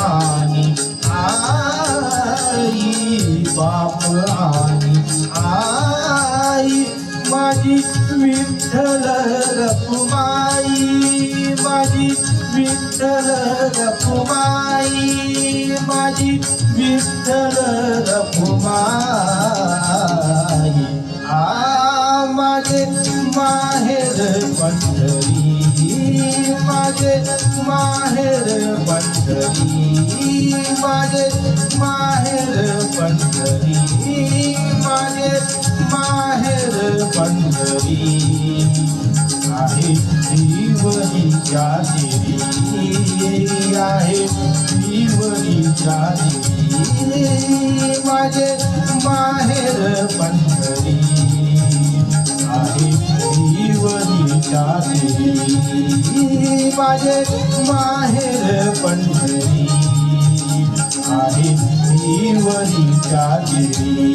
आणि आई, बाप आणि आई माझी विठ्ठल रखुमाई, माझी विठ्ठल रखुमाई, माझी विठ्ठल रखुमाई. माझे माहेर पंढरी, माझे माहेर पंढरी, माझे माहेर पंढरी, माझे माहेर पंढरी. आहे श्रीवरीच्या देवी, आहे श्रीवरीच्या देवी, माझे माहेर पंढरी. आहे श्रीवरीच्या देवी, माझे माहेर पंढरी. आहे श्रीवरीच्या देवी.